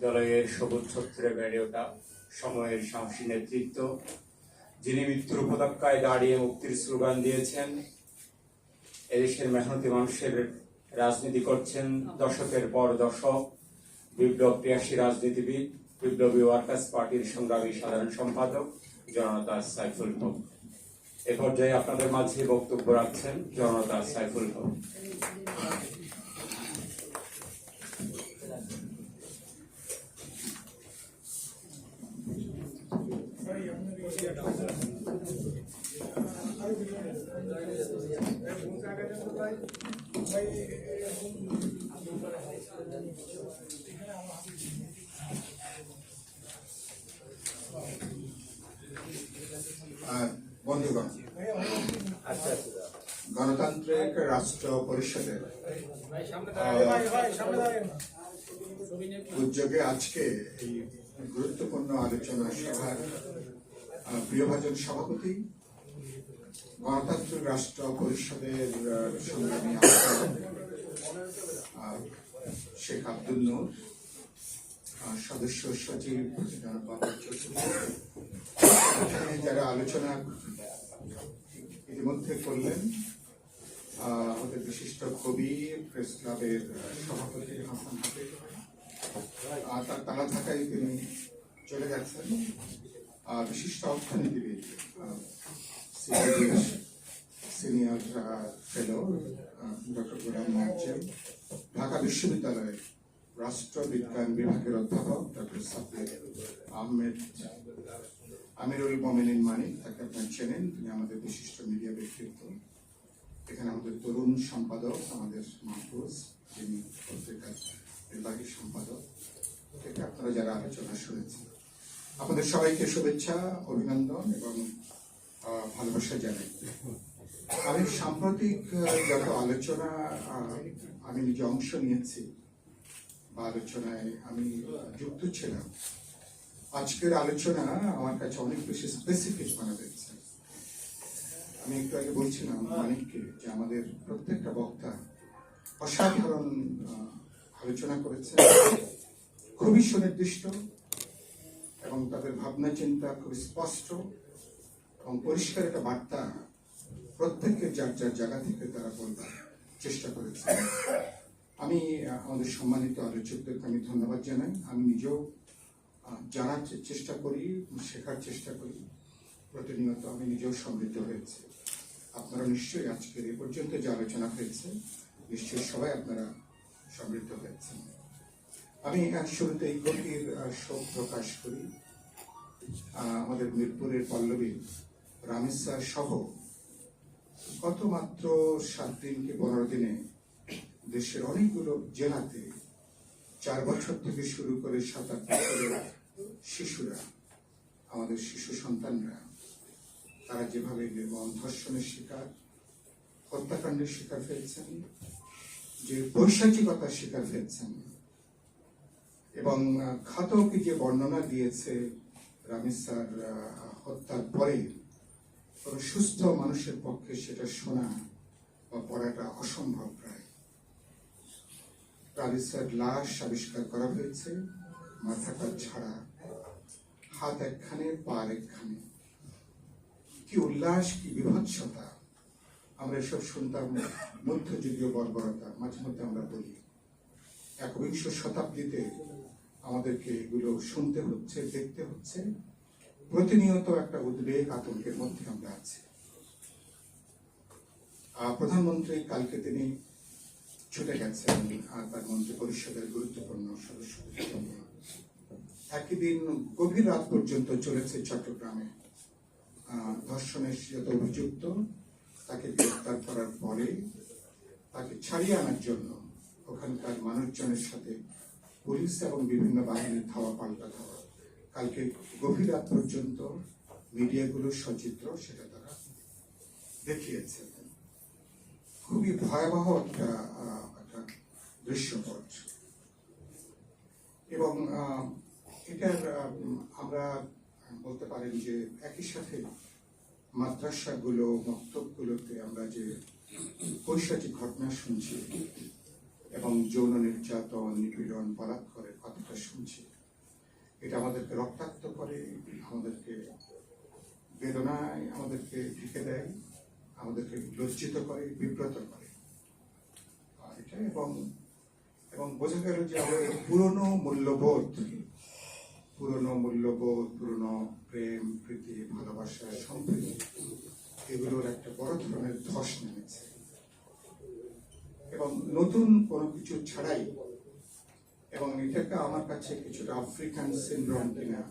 বিশ্ববিদ্যালয়ের সবুজ ছত্রে বেড়ে ওঠা সময়ের সাহসী নেতৃত্ব, যিনি মৃত্যুর উপত্যকায় দাঁড়িয়ে মুক্তির স্লোগান দিয়েছেন, এদেশের মেহনতি মানুষের রাজনীতি করছেন দশকের পর দশক, বিপ্লব প্রিয়াসী রাজনীতিবিদ, বিপ্লবী ওয়ার্কার্স পার্টির সংগ্রামী সাধারণ সম্পাদক জনতা সাইফুল হক। এ পর্যায়ে আপনাদের মাঝে বক্তব্য রাখছেন জনতা সাইফুল হক। বন্ধুগণ, গণতান্ত্রিক রাষ্ট্র পরিষদের উদ্যোগে আজকে এই গুরুত্বপূর্ণ আলোচনা সভার প্রিয়ভাজন সভাপতি, গণতান্ত্রিক রাষ্ট্র পরিষদের সংগ্রামী শেখ আব্দুল নূর, সদস্য সচিব যারা আলোচনা ইতিমধ্যে করলেন, আমাদের বিশিষ্ট কবি, প্রেস ক্লাবের সভাপতি হাসান হাফিজ, তার তারা থাকায় তিনি চলে গেছেন, বিশিষ্ট অর্থনীতিবিদ, senior fellow doctor Golam Moazzem, Dhaka বিশ্ববিদ্যালয়ের রাষ্ট্রবিজ্ঞান বিভাগের অধ্যাপক ডক্টর সাব্বির আহমেদ, আমিরুল মোমিনিন মানিক, তাকে আপনার চেনেন, তিনি আমাদের বিশিষ্ট মিডিয়া ব্যক্তিত্ব। এখানে আমাদের তরুণ সম্পাদক আমাদের মাহফুজ, যিনি পত্রিকার নির্বাহী সম্পাদক, থেকে আপনারা যারা আলোচনা শুনেছেন, আপনাদের সবাইকে শুভেচ্ছা, অভিনন্দন এবং ভালোবাসা জানাই। আমি সাম্প্রতিক যত আলোচনা আমি নিজে অংশ নিয়েছি বা আলোচনায় আমি যুক্ত ছিলাম, আজকের আলোচনা আমার কাছে অনেক বেশি স্পেসিফিক মনে হয়েছে। আমি একটু আগে বলছিলাম মানিককে যে আমাদের প্রত্যেকটা বক্তা অসাধারণ আলোচনা করেছে, খুবই সুনির্দিষ্ট এবং তাদের ভাবনা চিন্তা খুবই স্পষ্ট এবং পরিষ্কার একটা বার্তা প্রত্যেকের যার যার জায়গা থেকে তারা বলবার চেষ্টা করেছে। আমি আমাদের সম্মানিত আলোচকদেরকে আমি ধন্যবাদ জানাই। আমি নিজেও জানার চেষ্টা করি, শেখার চেষ্টা করি প্রতিনিয়ত, আমি নিজেও সমৃদ্ধ হয়েছি। আপনারা নিশ্চয়ই আজকের এ পর্যন্ত যে আলোচনা হয়েছে, নিশ্চয়ই সবাই আপনারা সমৃদ্ধ হয়েছেন। আমি শুরুতে এই গভীর শোক প্রকাশ করি আমাদের মিরপুরের পল্লবী রামেশ স্যার সহ গত মাত্র 7 দিন কি 15 দিনে দেশের অনেকগুলো জেলাতে 4 বছর থেকে শুরু করে 7-8 বছরের শিশুরা, আমাদের শিশু সন্তানরা, তারা যেভাবে নির্মম ধর্ষণের শিকার, হত্যাকাণ্ডের শিকার হয়েছেন, যে বৈশাচিকতার শিকার হয়েছেন এবং ঘাতক যে বর্ণনা দিয়েছে রামেশ স্যার হত্যার পরে, কোনো সুস্থ মানুষের পক্ষে সেটা শোনা বা পড়াটা অসম্ভব প্রায়। রামেশ স্যার লাশ আবিষ্কার করা হয়েছে, মাথাটা ছাড়া, হাত একখানে, পা একখানে। কি উল্লাস, কি বিভৎসতা! আমরা এসব শুনতাম মধ্যযুগীয় বর্বরতা, মাঝে মধ্যে আমরা বলি। 21 শতাব্দীতে আমাদেরকে এগুলো শুনতে হচ্ছে, দেখতে হচ্ছে, প্রতিনিয়ত একটা উদ্বেগ, আতঙ্কের মধ্যে আমরা আছি। প্রধানমন্ত্রী কালকে তিনি ছুটে গেছেন আর তার মন্ত্রী পরিষদের গুরুত্বপূর্ণ সদস্যদের জন্য। একই দিন গভীর রাত পর্যন্ত চলেছে চট্টগ্রামে ধর্ষণের যত অভিযুক্ত, তাকে গ্রেফতার করার পরে তাকে ছাড়িয়ে আনার জন্য ওখানকার মানুষজনের সাথে পুলিশ এবং বিভিন্ন বাহিনীর ধাওয়া পাল্টা ধাওয়া। কালকে গভীর রাত পর্যন্ত মিডিয়াগুলো সচিত্র সেটা তারা দেখিয়েছে। খুবই ভয়াবহ একটা দৃশ্যপট এবং এটার আমরা বলতে পারেন যে একই সাথে মাদ্রাসাগুলো, মক্তবগুলোতে আমরা যে পৈশাচিক ঘটনা শুনছি এবং যৌন নির্যাতন, নিপীড়ন, বলাৎকারের কথাটা শুনছি, এটা আমাদেরকে রক্তাক্ত করে, আমাদেরকে বেদনায় আমাদেরকে ঢেকে দেয়, আমাদেরকে লজ্জিত করে, বিব্রত করে। এটা এবং এবং বোঝা গেল যে আমাদের পুরনো মূল্যবোধ, পুরনো প্রেম, প্রীতি, ভালোবাসা, সম্প্রীতি, এগুলোর একটা বড় ধরনের ধস নেমেছে এবং নতুন কোনো কিছু ছাড়াই, এবং এটাকে আমার কাছে কিছুটা আফ্রিকান সিনড্রোম কিনা,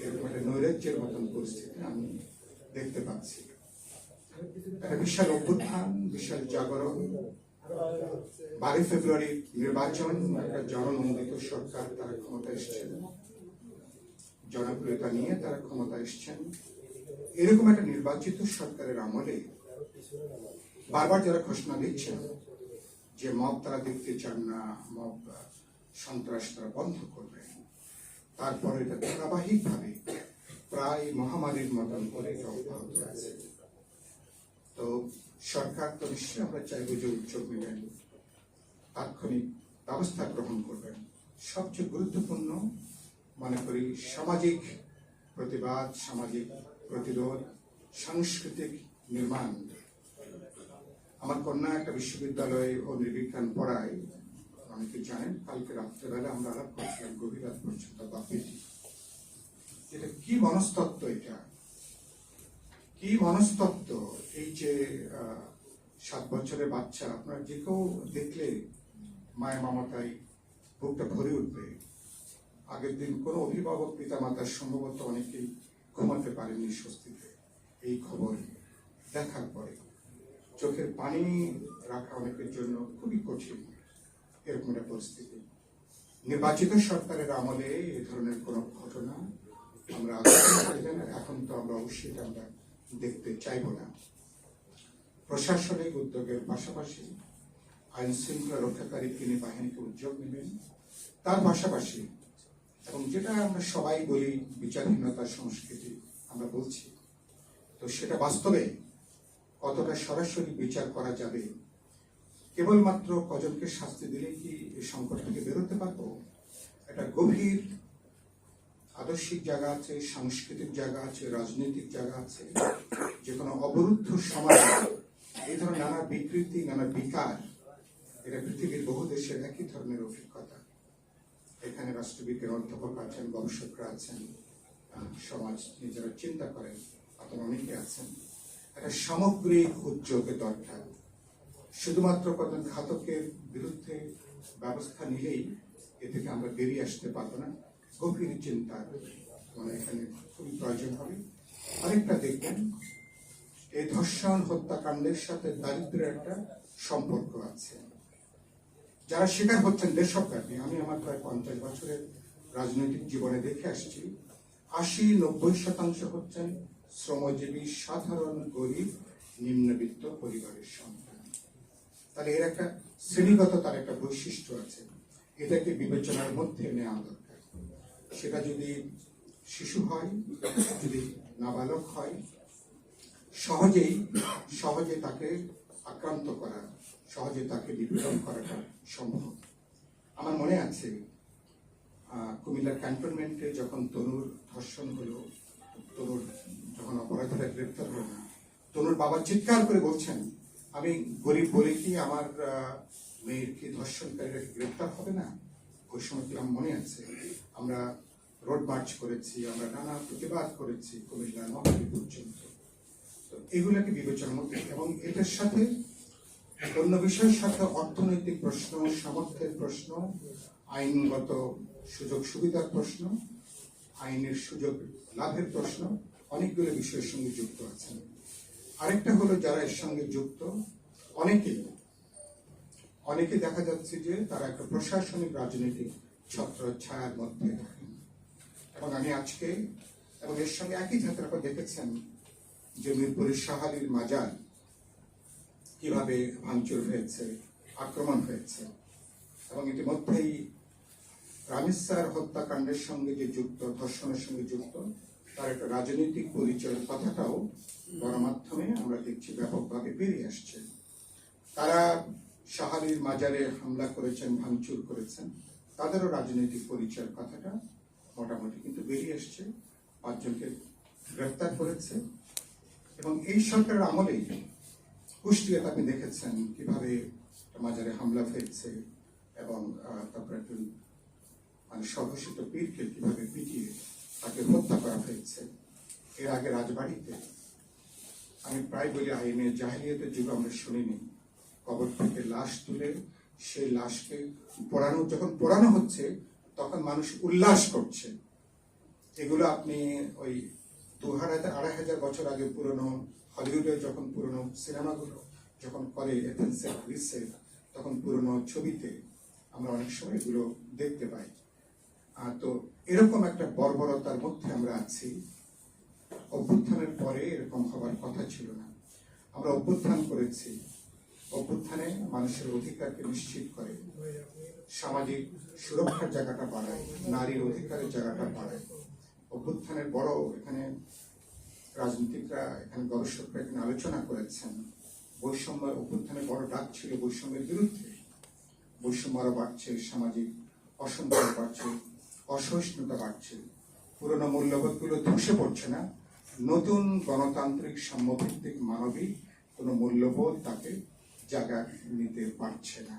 এরকম একটা নৈরাজ্যের মতন পরিস্থিতি আমি দেখতে পাচ্ছি। একটা বিশাল অভ্যুত্থান, বিশাল জাগরণ। 12 ফেব্রুয়ারি নির্বাচন, একটা জননন্দিত সরকার তারা ক্ষমতা এসছেন, জনপ্রিয়তা নিয়ে তারা ক্ষমতা এসছেন। এরকম একটা নির্বাচিত সরকারের আমলে বারবার যারা ঘোষণা দিচ্ছেন যে মব তারা দেখতে চান না, মব সন্ত্রাস তারা বন্ধ করবেন, তারপরে এটা ধারাবাহিকভাবে প্রায় মহামারীর মতন করে এটা অব্যাহত আছে। তো সরকার তো নিশ্চয়ই আমরা চাইব যে উদ্যোগ নেবেন, তাৎক্ষণিক ব্যবস্থা গ্রহণ করবেন। সবচেয়ে গুরুত্বপূর্ণ মনে করি সামাজিক প্রতিবাদ, সামাজিক প্রতিরোধ, সাংস্কৃতিক নির্মাণ। আমার কন্যা একটা বিশ্ববিদ্যালয়ে ও নৃবিজ্ঞান পড়ায়, অনেকে জানেন। কালকে রাত্রেবেলা আমরা আলাপ করছিলাম গভীর রাত পর্যন্ত বাপিটি। এটা কি মনস্তত্ত্ব, এটা কি মনস্তত্ত্ব? এই যে 7 বছরের বাচ্চা, আপনার যে কেউ দেখলে মায়ের মমতায় বুকটা ভরে উঠবে। আগের দিন কোনো অভিভাবক পিতা মাতার সম্ভবত অনেকেই ঘুমাতে পারেনি স্বস্তিতে এই খবর দেখার পরে। চোখের পানি রাখা অনেকের জন্য খুবই কঠিন এরকম একটা পরিস্থিতি। নির্বাচিত সরকারের আমলে এই ধরনের কোনো ঘটনা আমরা এখন তো আমরা অবশ্যই আমরা দেখতে চাইব না। প্রশাসনিক উদ্যোগের পাশাপাশি আইন শৃঙ্খলা রক্ষাকারী তিনি বাহিনীকে উদ্যোগ নেবেন, তার পাশাপাশি, এবং যেটা আমরা সবাই বলি বিচারহীনতার সংস্কৃতি আমরা বলছি, তো সেটা বাস্তবে কতটা সরাসরি বিচার করা যাবে? কেবলমাত্র কজনকে শাস্তি দিলে কি এই সংকট থেকে বেরোতে পারবো? একটা গভীর আদর্শিক জায়গা আছে, সাংস্কৃতিক জায়গা আছে, রাজনৈতিক জায়গা আছে। যে কোনো অবরুদ্ধ সমাজ এই ধরনের নানা বিকৃতি, নানা বিকার, এটা পৃথিবীর বহু দেশের একই ধরনের অভিজ্ঞতা। এখানে রাষ্ট্রবিজ্ঞান অধ্যাপক আছেন, গবেষকরা আছেন, সমাজ নিজেরা চিন্তা করেন, আপনারা অনেকে আছেন। একটা সামগ্রিক উদ্যোগের দরকার। শুধুমাত্র কতজন ঘাতকের বিরুদ্ধে ব্যবস্থা নিলেই এ থেকে আমরা বেরিয়ে আসতে পারবো না। গভীর চিন্তা মানে এখানে খুবই প্রয়োজন হবে। আরেকটা দেখবেন, এই ধর্ষণ হত্যাকাণ্ডের সাথে দারিদ্র্যের একটা সম্পর্ক আছে। যারা শিকার হচ্ছেন দেশব্যাপী, আমি আমার প্রায় 50 বছরের রাজনৈতিক জীবনে দেখে আসছি, 80-90% হচ্ছেন শ্রমজীবী, সাধারণ, গরিব, নিম্নবিত্ত পরিবারের সন্তান। তাহলে এর একটা শ্রেণীগত তার একটা বৈশিষ্ট্য আছে, এটাকে বিবেচনার মধ্যে নেওয়া দরকার। সেটা যদি শিশু হয়, যদি নাবালক হয়, সহজে তাকে আক্রান্ত করা, সহজে তাকে নিপীড়ন করাটা সম্ভব। আমার মনে আছে কুমিল্লার ক্যান্টনমেন্টে যখন তনুর ধর্ষণ হলো, তনুর যখন অপরাধীরা গ্রেপ্তার হলো না, তনুর বাবা চিৎকার করে বলছেন, আমি গরিব বলে কি আমার মেয়ের কি ধর্ষণকারীরা গ্রেপ্তার হবে না? ওই সময় আমার মনে আছে, আমরা রোড মার্চ করেছি, আমরা নানা প্রতিবাদ করেছি কুমিল্লা নোয়াখালী পর্যন্ত। তো এগুলোকে বিবেচনার মধ্যে, এবং এটার সাথে অন্য বিষয়ের সাথে অর্থনৈতিক প্রশ্ন, সামর্থ্যের প্রশ্ন, আইনগত সুযোগ সুবিধার প্রশ্ন, আইনের সুযোগ লাভের প্রশ্ন, অনেকগুলো বিষয়ের সঙ্গে যুক্ত আছেন। আরেকটা হলো যারা এর সঙ্গে যুক্ত, অনেকে দেখা যাচ্ছে যে তারা একটা প্রশাসনিক রাজনৈতিক ছত্র ছায়ার মধ্যে থাকেন। এবং আমি আজকে এবং এর সঙ্গে একই ধারা দেখেছেন যে মিরপুরের শাহালির মাজার কিভাবে ভাঙচুর হয়েছে, আক্রমণ হয়েছে, এবং ইতিমধ্যেই রামেশ্বর হত্যাকাণ্ডের সঙ্গে যে যুক্ত, ধর্ষণের সঙ্গে যুক্ত, তার একটা রাজনৈতিক পরিচয়ের কথাটাও গণমাধ্যমে আমরা দেখছি ব্যাপকভাবে বেরিয়ে আসছে। তারা শাহালির মাজারে হামলা করেছেন, ভাঙচুর করেছেন, তাদেরও রাজনৈতিক পরিচয়ের কথাটা মোটামুটি, কিন্তু বেরিয়ে এসছে, 5 জনকে গ্রেফতার করেছে। এবং এই সরকারের আমলেই কুষ্টিয়াতে আপনি দেখেছেন কিভাবে মাজারে হামলা হয়েছে এবং তারপরে একজন মানে স্বঘোষিত পীরকে কিভাবে পিটিয়ে তাকে হত্যা করা হয়েছে। এর আগে রাজবাড়িতে আমি প্রায় বলি আইনে জাহেলিয়াতের যুগে আমরা শুনিনি, কবর থেকে লাশ তুলে সেই লাশকে যখন পোড়ানো হচ্ছে তখন মানুষ উল্লাস করছে। এগুলো আপনি ওই 2,000-2,500 বছর আগে পুরনো হলিউডে যখন পুরনো সিনেমাগুলো যখন করে এথেন্সে গ্রিসে, তখন পুরনো ছবিতে আমরা অনেক সময় এগুলো দেখতে পাই। তো এরকম একটা বর্বরতার মধ্যে আমরা আছি। অভ্যুত্থানের পরে এরকম হবার কথা ছিল না। আমরা অভ্যুত্থান করেছি, অভ্যুত্থানে মানুষের অধিকারকে নিশ্চিত করে, সামাজিক সুরক্ষার জায়গাটা বাড়ায়, নারীর অধিকারের জায়গাটা বাড়ায়। অভ্যুত্থানের বড় এখানে রাজনীতিকরা, এখানে গবেষকরা এখানে আলোচনা করেছেন, বৈষম্য অভ্যুত্থানের বড় ডাক ছিল বৈষম্যের বিরুদ্ধে। বৈষম্য আরো বাড়ছে, সামাজিক অসন্তোষ বাড়ছে, অসহিষ্ণুতা বাড়ছে, পুরনো মূল্যবোধগুলো ধসে পড়ছে না, নতুন গণতান্ত্রিক সাম্যভিত্তিক মানবিক কোনো মূল্যবোধ তাকে জায়গা নিতে পারছে না।